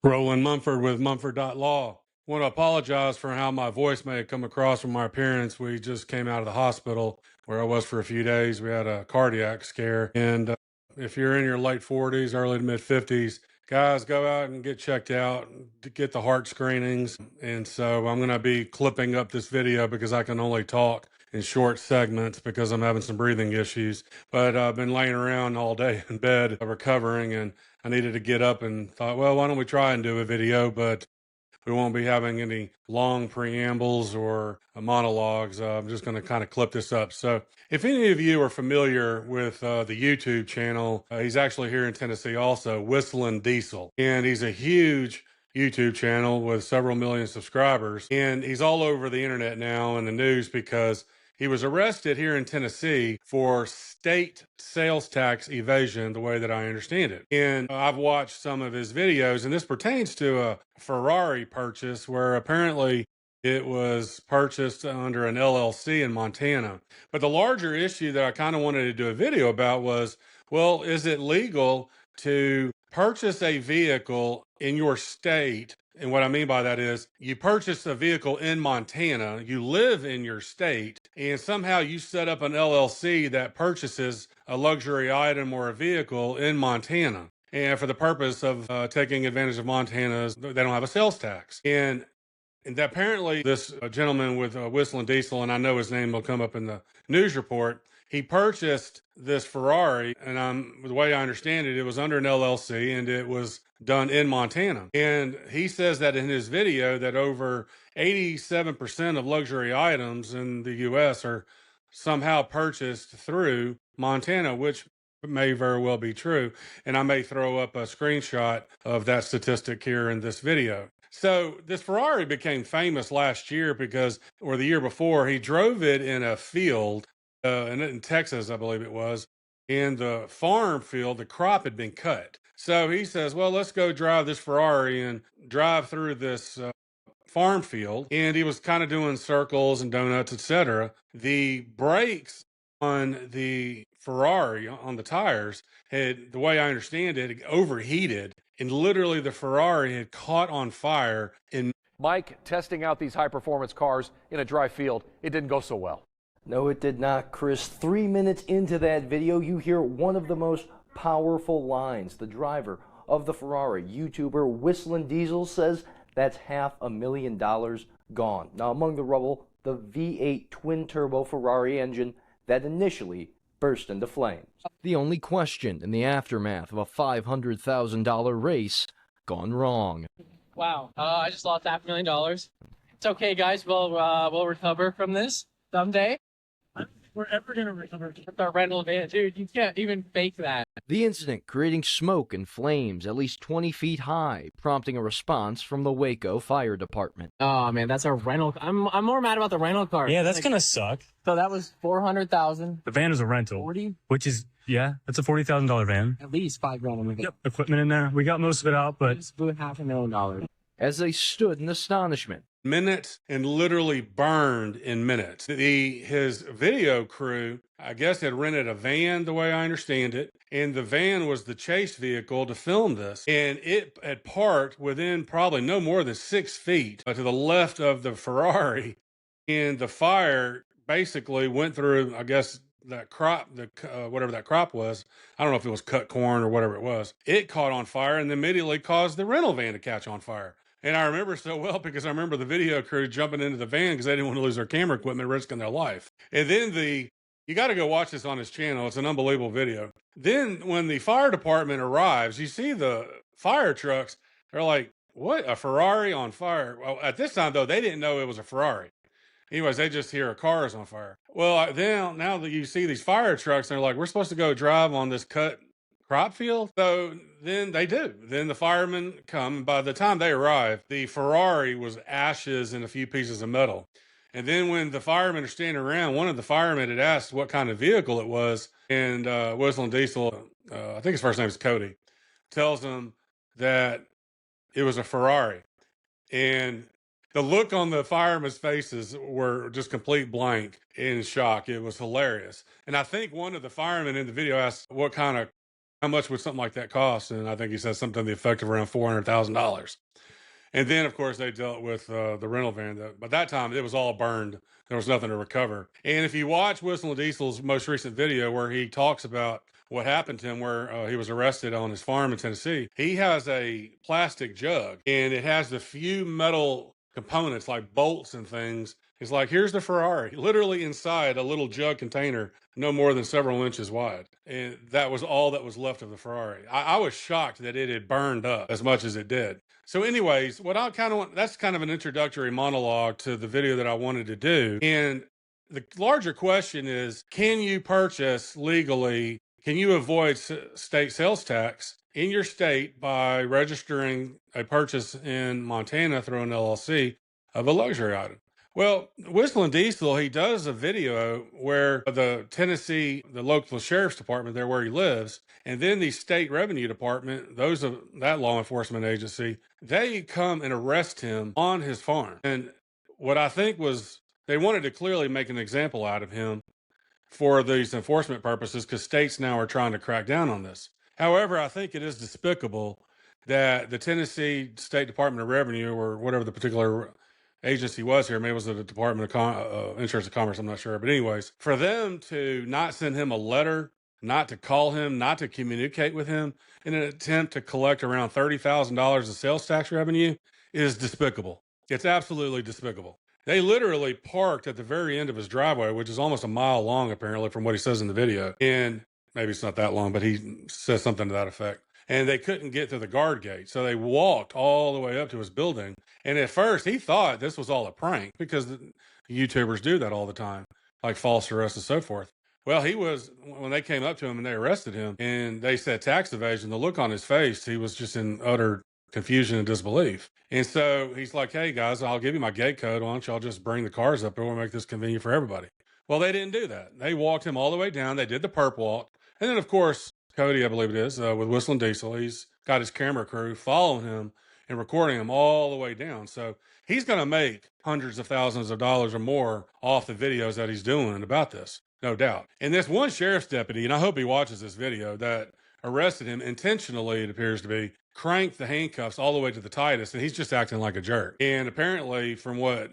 Roland Mumford with Mumford.law. I want to apologize for how my voice may have come across from my appearance. We just came out of the hospital where I was for a few days. We had a cardiac scare. And if you're in your late 40s, early to mid 50s, guys, go out and get checked out to get the heart screenings. And so I'm going to be clipping up this video because I can only talk in short segments because I'm having some breathing issues. But I've been laying around all day in bed recovering, and I needed to get up and thought, well, why don't we try and do a video? But we won't be having any long preambles or monologues. I'm just going to kind of clip this up. So if any of you are familiar with the YouTube channel, he's actually here in Tennessee also, Whistlindiesel. And he's a huge YouTube channel with several million subscribers. And he's all over the internet now in the news because he was arrested here in Tennessee for state sales tax evasion, the way that I understand it. And I've watched some of his videos, and this pertains to a Ferrari purchase where apparently it was purchased under an LLC in Montana. But the larger issue that I kind of wanted to do a video about was, well, is it legal to purchase a vehicle in your state? And what I mean by that is you purchase a vehicle in Montana, you live in your state, and somehow you set up an LLC that purchases a luxury item or a vehicle in Montana. And for the purpose of taking advantage of Montana's, they don't have a sales tax. And that apparently this gentleman with Whistlindiesel, and I know his name will come up in the news report, he purchased this Ferrari, and the way I understand it, it was under an LLC, and it was done in Montana. And he says that in his video that over 87% of luxury items in the U.S. are somehow purchased through Montana, which may very well be true. And I may throw up a screenshot of that statistic here in this video. So this Ferrari became famous last year because, or the year before, he drove it in a field in Texas, I believe it was, and the farm field, the crop had been cut. So he says, well, let's go drive this Ferrari and drive through this farm field. And he was kind of doing circles and donuts, etc. The brakes on the Ferrari, on the tires, had, the way I understand it, overheated, and literally the Ferrari had caught on fire. Mike, testing out these high-performance cars in a dry field, it didn't go so well. No, it did not, Chris. 3 minutes into that video, you hear one of the most powerful lines. The driver of the Ferrari, YouTuber Whistlindiesel, says that's $500,000 gone. Now, among the rubble, the V8 twin-turbo Ferrari engine that initially burst into flames. The only question in the aftermath of a $500,000 race gone wrong. Wow, I just lost $500,000. It's okay, guys. We'll recover from this someday. We're ever gonna recover with our rental van, dude. You can't even fake that. The incident creating smoke and flames at least 20 feet high, prompting a response from the Waco Fire Department. Oh man, that's our rental. I'm more mad about the rental car. Yeah, that's gonna suck. So that was $400,000. The van is a rental. 40? Which is, yeah, that's a $40,000 van. At least $5,000. Yep, equipment in there. We got most of it out, but just blew $500,000. As they stood in astonishment. Minutes, and literally burned in minutes. His video crew, I guess, had rented a van, the way I understand it, and the van was the chase vehicle to film this. And it had parked within probably no more than 6 feet to the left of the Ferrari, and the fire basically went through, I guess, that crop, whatever that crop was. I don't know if it was cut corn or whatever it was. It caught on fire and immediately caused the rental van to catch on fire. And I remember so well because I remember the video crew jumping into the van because they didn't want to lose their camera equipment, risking their life. And then you got to go watch this on his channel. It's an unbelievable video. Then when the fire department arrives, you see the fire trucks. They're like, what? A Ferrari on fire? Well, at this time, though, they didn't know it was a Ferrari. Anyways, they just hear a car is on fire. Well, then now that you see these fire trucks, they're like, we're supposed to go drive on this cut crop field. So then they do. Then the firemen come. And by the time they arrive, the Ferrari was ashes and a few pieces of metal. And then when the firemen are standing around, one of the firemen had asked what kind of vehicle it was. And Whistlindiesel, I think his first name is Cody, tells them that it was a Ferrari. And the look on the firemen's faces were just complete blank in shock. It was hilarious. And I think one of the firemen in the video asked what kind of how much would something like that cost? And I think he said something to the effect of around $400,000. And then, of course, they dealt with the rental van. By that time, it was all burned. There was nothing to recover. And if you watch Whistlandiesel's most recent video where he talks about what happened to him, where he was arrested on his farm in Tennessee, he has a plastic jug, and it has the few metal components like bolts and things. He's like, here's the Ferrari, literally inside a little jug container, no more than several inches wide. And that was all that was left of the Ferrari. I was shocked that it had burned up as much as it did. So anyways, what I kind of want, that's kind of an introductory monologue to the video that I wanted to do. And the larger question is, can you purchase legally? Can you avoid state sales tax in your state by registering a purchase in Montana through an LLC of a luxury item? Well, Whistlindiesel, he does a video where the Tennessee, the local sheriff's department there where he lives, and then the state revenue department, those of that law enforcement agency, they come and arrest him on his farm. And what I think was they wanted to clearly make an example out of him for these enforcement purposes, because states now are trying to crack down on this. However, I think it is despicable that the Tennessee State Department of Revenue, or whatever the particular agency was here, maybe it was the Department of Insurance and Commerce, I'm not sure. But anyways, for them to not send him a letter, not to call him, not to communicate with him in an attempt to collect around $30,000 of sales tax revenue is despicable. It's absolutely despicable. They literally parked at the very end of his driveway, which is almost a mile long, apparently, from what he says in the video. And maybe it's not that long, but he says something to that effect. And they couldn't get to the guard gate. So they walked all the way up to his building. And at first, he thought this was all a prank, because the YouTubers do that all the time, like false arrests and so forth. Well, when they came up to him and they arrested him and they said tax evasion, the look on his face, he was just in utter confusion and disbelief. And so he's like, hey guys, I'll give you my gate code. Why don't y'all just bring the cars up and we'll make this convenient for everybody? Well, they didn't do that. They walked him all the way down. They did the perp walk. And then, of course, Cody, I believe it is, with Whistlindiesel, he's got his camera crew following him and recording him all the way down. So he's going to make hundreds of thousands of dollars or more off the videos that he's doing about this, no doubt. And this one sheriff's deputy, and I hope he watches this video, that arrested him intentionally, it appears to be, cranked the handcuffs all the way to the tightest, and he's just acting like a jerk. And apparently, from what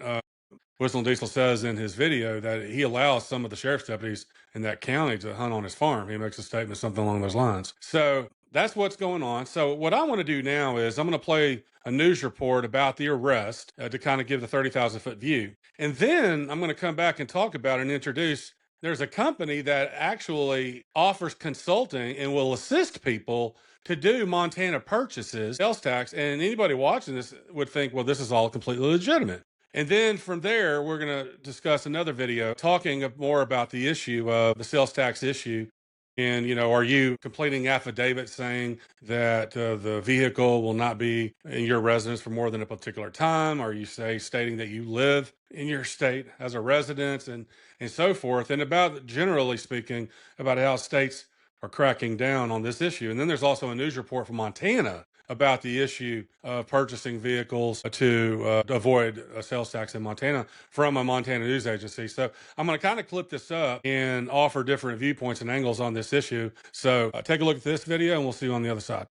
Whistlindiesel says in his video, that he allows some of the sheriff's deputies in that county to hunt on his farm. He makes a statement, something along those lines. So that's what's going on. So what I want to do now is I'm going to play a news report about the arrest to kind of give the 30,000 foot view. And then I'm going to come back and talk about and introduce, there's a company that actually offers consulting and will assist people to do Montana purchases, sales tax. And anybody watching this would think, well, this is all completely legitimate. And then from there, we're going to discuss another video talking more about the issue of the sales tax issue. And, are you completing affidavits saying that the vehicle will not be in your residence for more than a particular time? Are you stating that you live in your state as a resident and so forth? And about, generally speaking, about how states are cracking down on this issue. And then there's also a news report from Montana about the issue of purchasing vehicles to avoid a sales tax in Montana from a Montana news agency. So I'm going to kind of clip this up and offer different viewpoints and angles on this issue. So take a look at this video and we'll see you on the other side.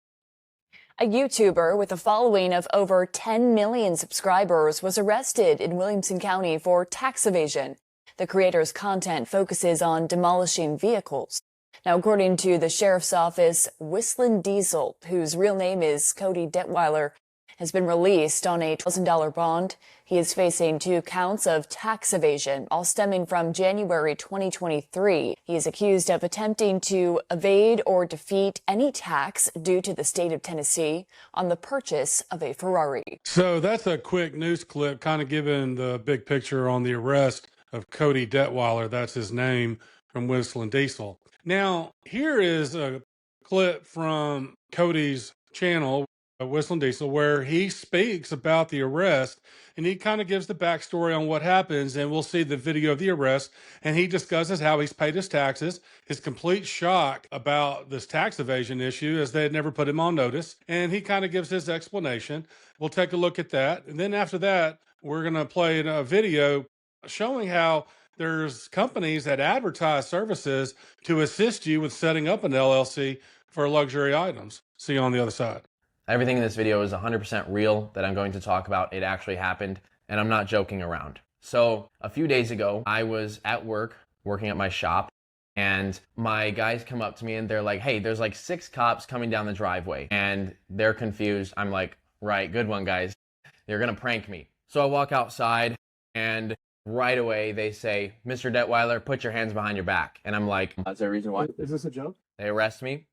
A YouTuber with a following of over 10 million subscribers was arrested in Williamson County for tax evasion. The creator's content focuses on demolishing vehicles. Now, according to the sheriff's office, Whistlindiesel, whose real name is Cody Detwiler, has been released on a $1,000 bond. He is facing 2 counts of tax evasion, all stemming from January 2023. He is accused of attempting to evade or defeat any tax due to the state of Tennessee on the purchase of a Ferrari. So that's a quick news clip, kind of giving the big picture on the arrest of Cody Detwiler. That's his name, from Whistlindiesel. Now, here is a clip from Cody's channel, Whistlindiesel, where he speaks about the arrest, and he kind of gives the backstory on what happens, and we'll see the video of the arrest, and he discusses how he's paid his taxes, his complete shock about this tax evasion issue, as they had never put him on notice, and he kind of gives his explanation. We'll take a look at that, and then after that, we're going to play a video showing how there's companies that advertise services to assist you with setting up an LLC for luxury items. See you on the other side. Everything in this video is 100% real that I'm going to talk about. It actually happened, and I'm not joking around. So a few days ago, I was at work, working at my shop, and my guys come up to me and they're like, hey, there's like 6 cops coming down the driveway, and they're confused. I'm like, right, good one, guys. You're gonna prank me. So I walk outside, and right away they say, Mr. Detwiler, put your hands behind your back. And I'm like, is there a reason why? Is this a joke? They arrest me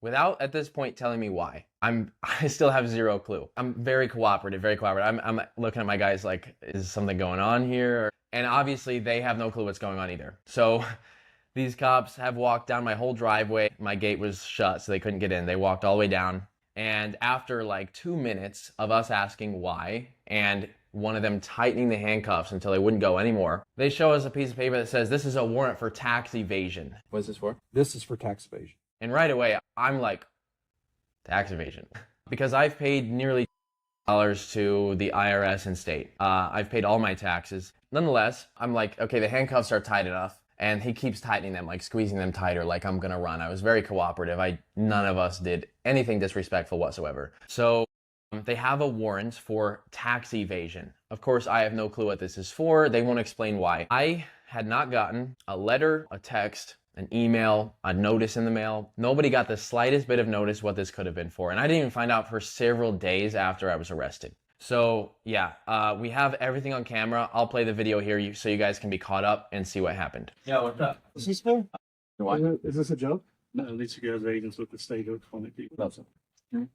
without at this point telling me why. I still have zero clue. I'm very cooperative, I'm looking at my guys like, is something going on here? And obviously they have no clue what's going on either. So these cops have walked down my whole driveway. My gate was shut, so they couldn't get in. They walked all the way down. And after like 2 minutes of us asking why, and one of them tightening the handcuffs until they wouldn't go anymore, they show us a piece of paper that says, this is a warrant for tax evasion. What's this for? This is for tax evasion. And right away, I'm like, tax evasion. Because I've paid nearly $2 to the IRS and state. I've paid all my taxes. Nonetheless, I'm like, okay, the handcuffs are tight enough. And he keeps tightening them, like squeezing them tighter, like I'm gonna run. I was very cooperative. None of us did anything disrespectful whatsoever. So they have a warrant for tax evasion. Of course, I have no clue what this is for. They won't explain why. I had not gotten a letter, a text, an email, a notice in the mail. Nobody got the slightest bit of notice what this could have been for. And I didn't even find out for several days after I was arrested. So yeah, we have everything on camera. I'll play the video here so you guys can be caught up and see what happened. Yeah, what's up? Is this fair? What? Is this a joke? No, at least you guys are agents with the state of 20 people. No, sir.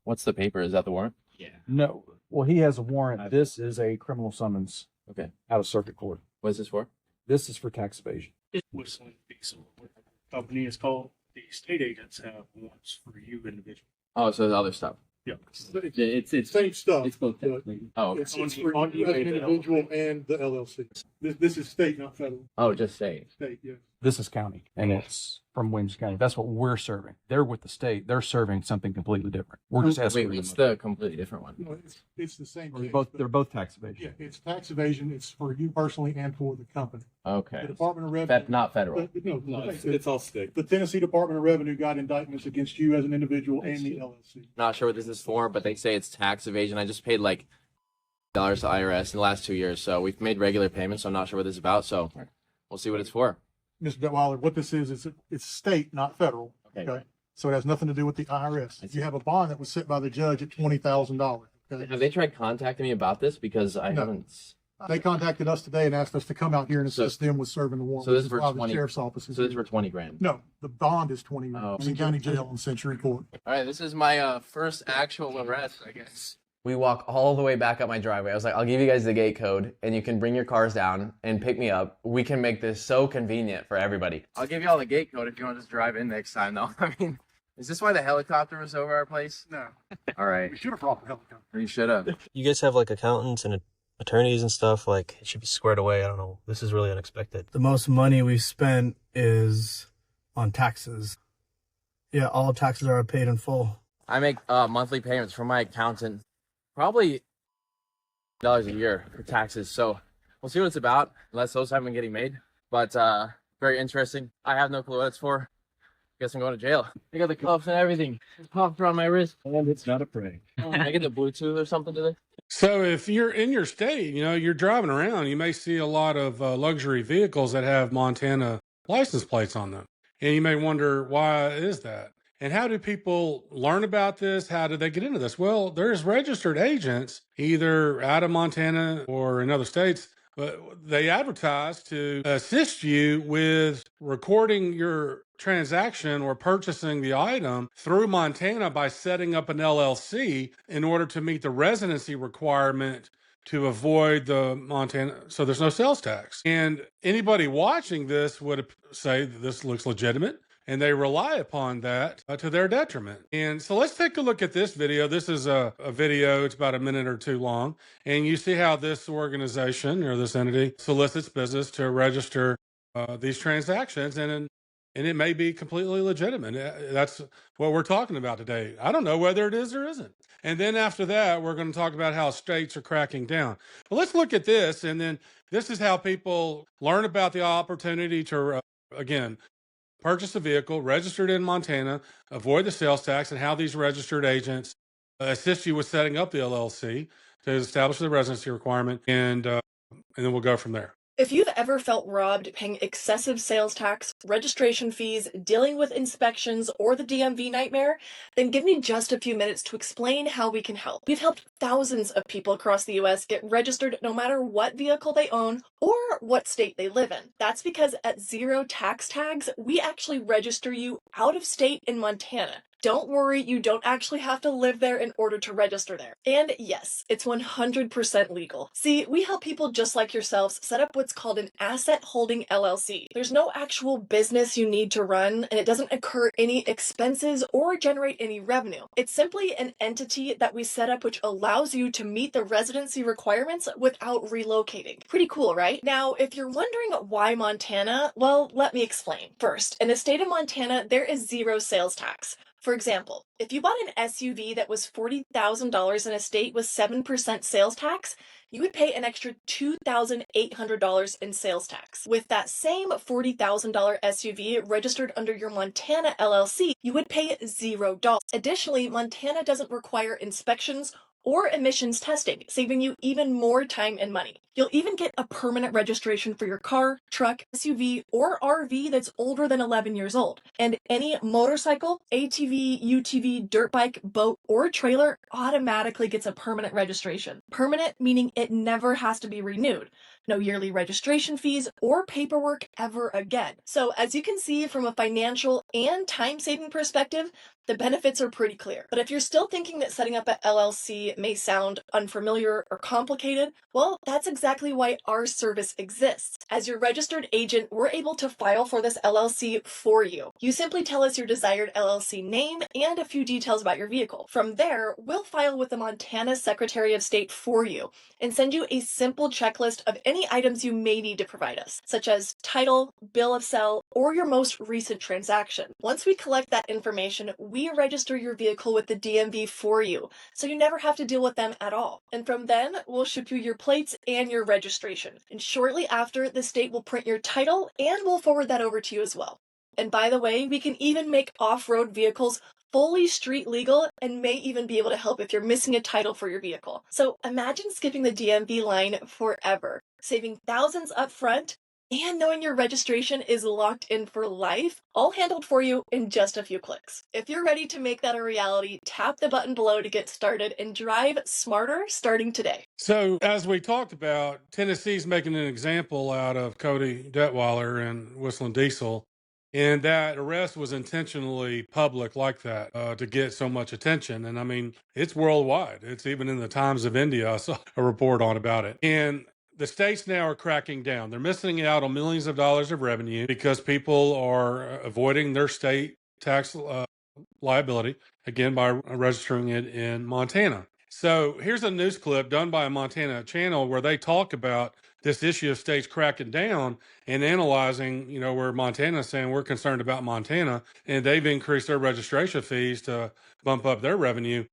What's the paper? Is that the warrant? Yeah. No. Well, he has a warrant. This is a criminal summons. Okay. Out of circuit court. What is this for? This is for tax evasion. It's Whistlindiesel. What the company is called. The state agents have warrants for you individually. Oh, so there's other stuff. Yeah. It's same stuff. It's both but Oh, it's for you as an individual and the LLC. This is state, not federal. oh, just say. State, yeah. This is county, and it's from Williamson County. That's what we're serving. They're with the state. They're serving something completely different. We're just asking. Wait, what's the completely different one? No, it's the same They're thing. both, but- they're both tax evasion. Yeah, it's tax evasion. It's for you personally and for the company. Okay. The Department of Revenue. Not federal. It's all state. The Tennessee Department of Revenue got indictments against you as an individual and the LLC. Not sure what this is for, but they say it's tax evasion. I just paid like $1 to IRS in the last 2 years, so we've made regular payments. So I'm not sure what this is about. So we'll see what it's for. Mr. Detwiler, what this is it's state, not federal. Okay. So it has nothing to do with the IRS. You have a bond that was set by the judge at $20,000. Okay. Have they tried contacting me about this? Because I No. haven't. They contacted us today and asked us to come out here and assist them with serving the warrant. So this is which for why the 20 sheriff's office is So this is here. for 20 grand. No, the bond is 20 grand. Oh. Williamson County Jail and Century Court. All right, this is my first actual arrest, I guess. We walk all the way back up my driveway. I was like, I'll give you guys the gate code and you can bring your cars down and pick me up. We can make this so convenient for everybody. I'll give you all the gate code if you want to just drive in next time, though. I mean, is this why the helicopter was over our place? No. All right. We should have brought the helicopter. You should have. You guys have like accountants and attorneys and stuff, like it should be squared away. I don't know. This is really unexpected. The most money we've spent is on taxes. Yeah, all taxes are paid in full. I make monthly payments from my accountant, probably $1 a year for taxes. So we'll see what it's about, unless those haven't been getting made. But very interesting. I have no clue what it's for. Guess I'm going to jail. I got the cuffs and everything. It's popped around my wrist. And it's not a prank. Can I get the Bluetooth or something today? So if you're in your state, you're driving around, you may see a lot of luxury vehicles that have Montana license plates on them. And you may wonder, why is that? And how do people learn about this? How do they get into this? Well, there's registered agents, either out of Montana or in other states, but they advertise to assist you with recording your transaction or purchasing the item through Montana by setting up an LLC in order to meet the residency requirement to avoid the Montana, so there's no sales tax. And anybody watching this would say that this looks legitimate, and they rely upon that to their detriment. And so let's take a look at this video. This is a video, it's about a minute or two long, and you see how this organization or this entity solicits business to register these transactions, and it may be completely legitimate. That's what we're talking about today. I don't know whether it is or isn't. And then after that, we're going to talk about how states are cracking down. But let's look at this, and then this is how people learn about the opportunity to, again, purchase a vehicle registered in Montana, avoid the sales tax, and how these registered agents assist you with setting up the LLC to establish the residency requirement, and then we'll go from there. If you've ever felt robbed paying excessive sales tax, registration fees, dealing with inspections, or the DMV nightmare, then give me just a few minutes to explain how we can help. We've helped thousands of people across the U.S. get registered no matter what vehicle they own or what state they live in. That's because at zero tax tags, we actually register you out of state in Montana. Don't worry, you don't actually have to live there in order to register there. And yes, it's 100% legal. See, we help people just like yourselves set up what's called an asset holding LLC. There's no actual business you need to run, and it doesn't incur any expenses or generate any revenue. It's simply an entity that we set up which allows you to meet the residency requirements without relocating. Pretty cool, right? Now, if you're wondering why Montana, well, let me explain. First, in the state of Montana, there is zero sales tax. For example, if you bought an SUV that was $40,000 in a state with 7% sales tax, you would pay an extra $2,800 in sales tax. With that same $40,000 SUV registered under your Montana LLC, you would pay $0. Additionally, Montana doesn't require inspections or emissions testing, saving you even more time and money. You'll even get a permanent registration for your car, truck, SUV, or RV that's older than 11 years old. And any motorcycle, ATV, UTV, dirt bike, boat, or trailer automatically gets a permanent registration. Permanent meaning it never has to be renewed. No yearly registration fees or paperwork ever again. So as you can see from a financial and time-saving perspective, the benefits are pretty clear. But if you're still thinking that setting up an LLC may sound unfamiliar or complicated, well, that's exactly why our service exists. As your registered agent, we're able to file for this LLC for you. You simply tell us your desired LLC name and a few details about your vehicle. From there, we'll file with the Montana Secretary of State for you and send you a simple checklist of any items you may need to provide us, such as title, bill of sale, or your most recent transaction. Once we collect that information, we register your vehicle with the DMV for you, so you never have to deal with them at all. And from then, we'll ship you your plates and your registration. And shortly after, the state will print your title and we'll forward that over to you as well. And by the way, we can even make off-road vehicles fully street legal and may even be able to help if you're missing a title for your vehicle. So imagine skipping the DMV line forever, saving thousands up front, and knowing your registration is locked in for life, all handled for you in just a few clicks. If you're ready to make that a reality, tap the button below to get started and drive smarter starting today. So as we talked about, Tennessee's making an example out of Cody Detwiler and Whistlindiesel, and that arrest was intentionally public like that to get so much attention. And I mean, it's worldwide. It's even in the Times of India. I saw a report on about it. And the states now are cracking down. They're missing out on millions of dollars of revenue because people are avoiding their state tax liability, again, by registering it in Montana. So here's a news clip done by a Montana channel where they talk about this issue of states cracking down and analyzing, you know, where Montana is saying we're concerned about Montana, and they've increased their registration fees to bump up their revenue.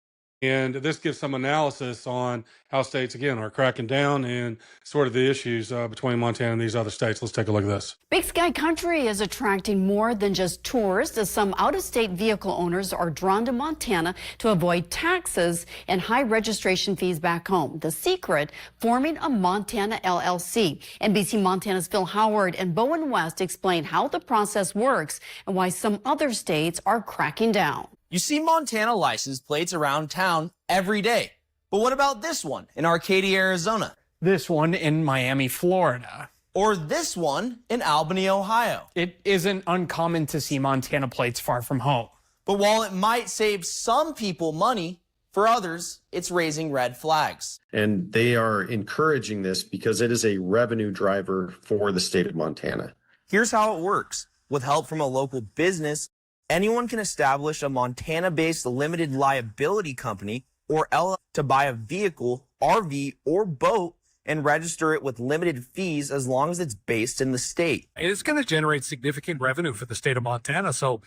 And this gives some analysis on how states, again, are cracking down and sort of the issues between Montana and these other states. Let's take a look at this. Big Sky Country is attracting more than just tourists, as some out-of-state vehicle owners are drawn to Montana to avoid taxes and high registration fees back home. The secret, forming a Montana LLC. NBC Montana's Phil Howard and Bowen West explain how the process works and why some other states are cracking down. You see Montana license plates around town every day. But what about this one in Arcadia, Arizona? This one in Miami, Florida. Or this one in Albany, Ohio. It isn't uncommon to see Montana plates far from home. But while it might save some people money, for others, it's raising red flags. And they are encouraging this because it is a revenue driver for the state of Montana. Here's how it works. With help from a local business, anyone can establish a Montana-based limited liability company, or LLC, to buy a vehicle, RV, or boat and register it with limited fees as long as it's based in the state. It's going to generate significant revenue for the state of Montana. So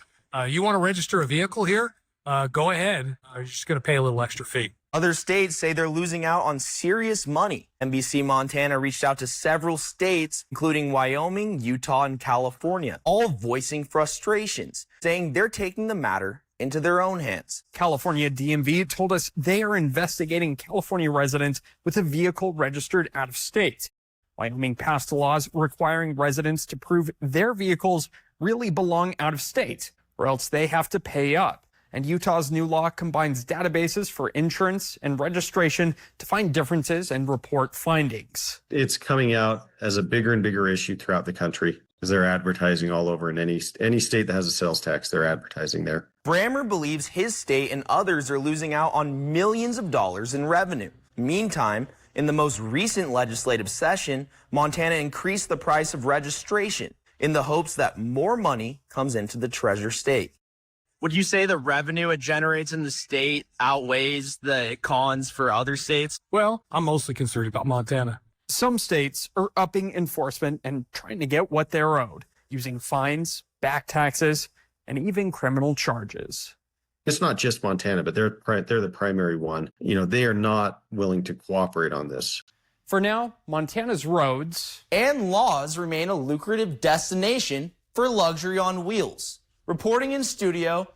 you want to register a vehicle here? Go ahead. You're just going to pay a little extra fee. Other states say they're losing out on serious money. NBC Montana reached out to several states, including Wyoming, Utah, and California, all voicing frustrations, saying they're taking the matter into their own hands. California DMV told us they are investigating California residents with a vehicle registered out of state. Wyoming passed laws requiring residents to prove their vehicles really belong out of state, or else they have to pay up. And Utah's new law combines databases for insurance and registration to find differences and report findings. It's coming out as a bigger and bigger issue throughout the country because they're advertising all over in any state that has a sales tax, they're advertising there. Brammer believes his state and others are losing out on millions of dollars in revenue. Meantime, in the most recent legislative session, Montana increased the price of registration in the hopes that more money comes into the treasure state. Would you say the revenue it generates in the state outweighs the cons for other states? Well, I'm mostly concerned about Montana. Some states are upping enforcement and trying to get what they're owed, using fines, back taxes, and even criminal charges. It's not just Montana, but they're the primary one. They are not willing to cooperate on this. For now, Montana's roads and laws remain a lucrative destination for luxury on wheels. Reporting in studio,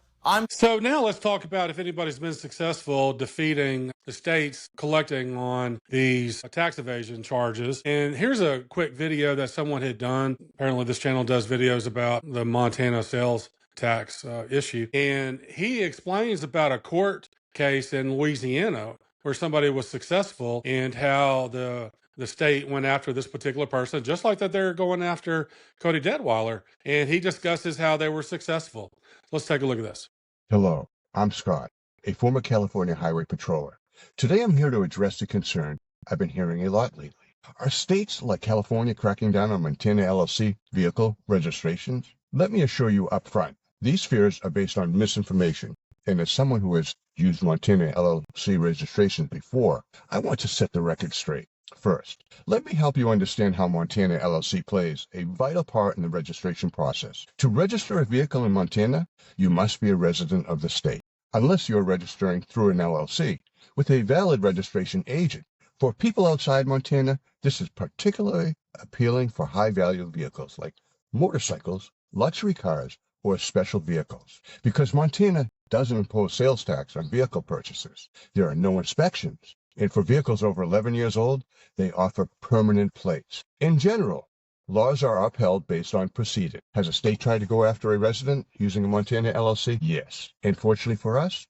So now let's talk about if anybody's been successful defeating the states collecting on these tax evasion charges. And here's a quick video that someone had done. Apparently this channel does videos about the Montana sales tax issue. And he explains about a court case in Louisiana where somebody was successful and how the state went after this particular person, just like that they're going after Cody Detwiler. And he discusses how they were successful. Let's take a look at this. Hello, I'm Scott, a former California highway patroller. Today I'm here to address the concern I've been hearing a lot lately. Are states like California cracking down on Montana LLC vehicle registrations? Let me assure you up front, these fears are based on misinformation. And as someone who has used Montana LLC registrations before, I want to set the record straight. First, let me help you understand how Montana LLC plays a vital part in the registration process. To register a vehicle in Montana, you must be a resident of the state, unless you're registering through an LLC with a valid registration agent. For people outside Montana, this is particularly appealing for high-value vehicles like motorcycles, luxury cars, or special vehicles. Because Montana doesn't impose sales tax on vehicle purchases, there are no inspections. And for vehicles over 11 years old, they offer permanent plates. In general, laws are upheld based on Precedent. Has a state tried to go after a resident using a Montana LLC? Yes. And fortunately for us,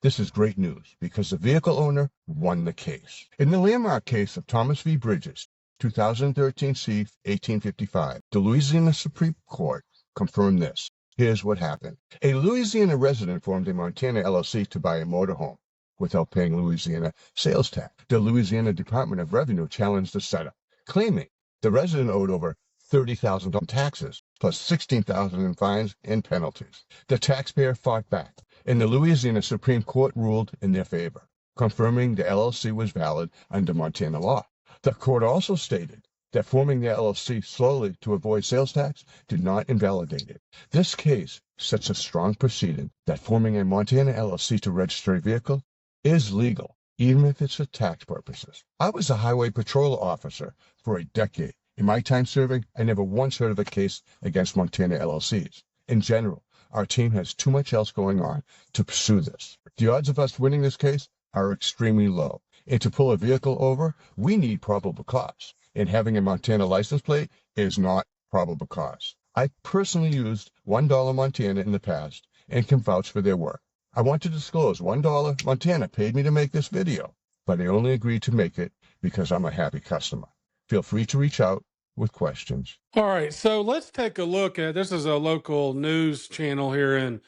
this is great news because the vehicle owner won the case. In the landmark case of Thomas v. Bridges, 2013 C. 1855, the Louisiana Supreme Court confirmed this. Here's what happened. A Louisiana resident formed a Montana LLC to buy a motorhome without paying Louisiana sales tax. The Louisiana Department of Revenue challenged the setup, claiming the resident owed over $30,000 in taxes, plus $16,000 in fines and penalties. The taxpayer fought back, and the Louisiana Supreme Court ruled in their favor, confirming the LLC was valid under Montana law. The court also stated that forming the LLC slowly to avoid sales tax did not invalidate it. This case sets a strong precedent that forming a Montana LLC to register a vehicle is legal, even if it's for tax purposes. I was a highway patrol officer for a decade. In my time serving, I never once heard of a case against Montana LLCs. In general, our team has too much else going on to pursue this. The odds of us winning this case are extremely low. And to pull a vehicle over, we need probable cause. And having a Montana license plate is not probable cause. I personally used $1 Montana in the past and can vouch for their work. I want to disclose $1 Montana paid me to make this video, but I only agreed to make it because I'm a happy customer. Feel free to reach out with questions. All right, so let's take a look at, this is a local news channel here in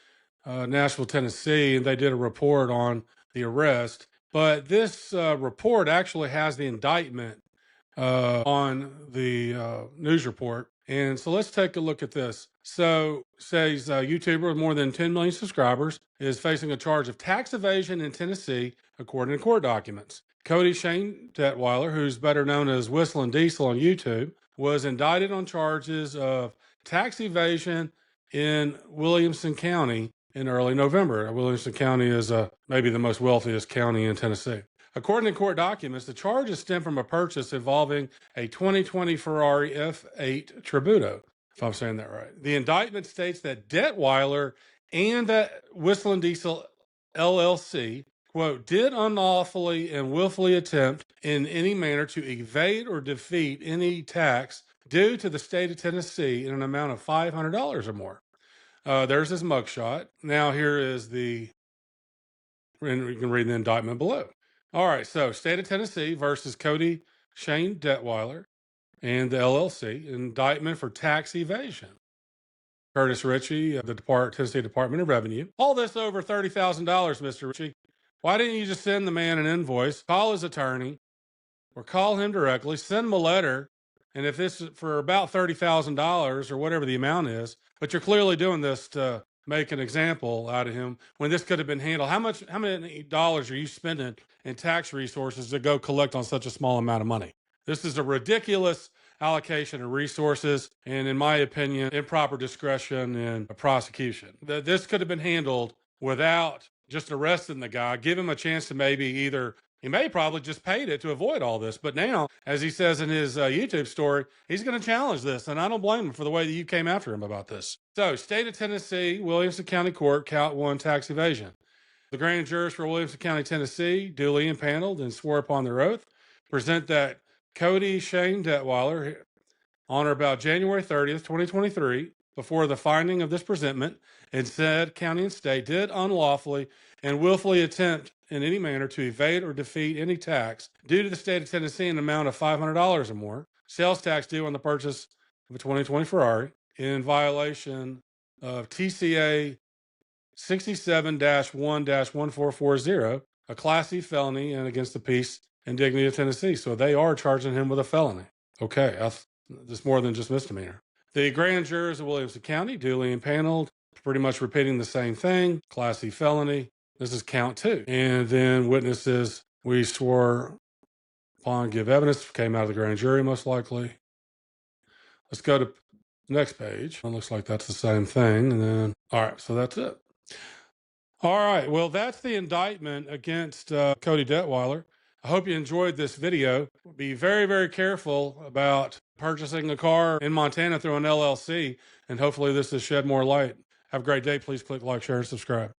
Nashville, Tennessee, and they did a report on the arrest. But this report actually has the indictment on the news report. And so let's take a look at this. So says YouTuber with more than 10 million subscribers is facing a charge of tax evasion in Tennessee, according to court documents. Cody Detwiler, who's better known as Whistlindiesel on YouTube, was indicted on charges of tax evasion in Williamson County in early November. Williamson County is maybe the most wealthiest county in Tennessee. According to court documents, the charges stem from a purchase involving a 2020 Ferrari F8 Tributo, if I'm saying that right. The indictment states that Detwiler and that Whistlindiesel LLC, quote, did unlawfully and willfully attempt in any manner to evade or defeat any tax due to the state of Tennessee in an amount of $500 or more. There's his mugshot. Now here is and you can read the indictment below. All right, so state of Tennessee versus Cody Detwiler and the LLC, indictment for tax evasion. Curtis Ritchie, the Tennessee Department of Revenue. All this over $30,000, Mr. Ritchie. Why didn't you just send the man an invoice, call his attorney, or call him directly, send him a letter, and if this is for about $30,000 or whatever the amount is, but you're clearly doing this to make an example out of him when this could have been handled. How many dollars are you spending in tax resources to go collect on such a small amount of money? This is a ridiculous allocation of resources and, in my opinion, improper discretion in a prosecution. This could have been handled without just arresting the guy, give him a chance to he may probably just paid it to avoid all this. But now, as he says in his YouTube story, he's going to challenge this. And I don't blame him for the way that you came after him about this. So, state of Tennessee, Williamson County Court, count 1, tax evasion. The grand jurors for Williamson County, Tennessee, duly impaneled and swore upon their oath, present that Cody Detwiler, on or about January 30th, 2023, before the finding of this presentment, in said county and state, did unlawfully and willfully attempt in any manner to evade or defeat any tax due to the state of Tennessee in an amount of $500 or more, sales tax due on the purchase of a 2020 Ferrari, in violation of TCA 67-1-1440, a Class C felony and against the peace and dignity of Tennessee. So they are charging him with a felony. Okay, that's more than just misdemeanor. The grand jurors of Williamson County, duly impaneled, pretty much repeating the same thing, Class C felony. This is count 2. And then witnesses, we swore upon give evidence, came out of the grand jury most likely. Let's go to the next page. It looks like that's the same thing. And then, all right, so that's it. All right, well, that's the indictment against Cody Detwiler. I hope you enjoyed this video. Be very, very careful about purchasing a car in Montana through an LLC, and hopefully this has shed more light. Have a great day. Please click like, share, and subscribe.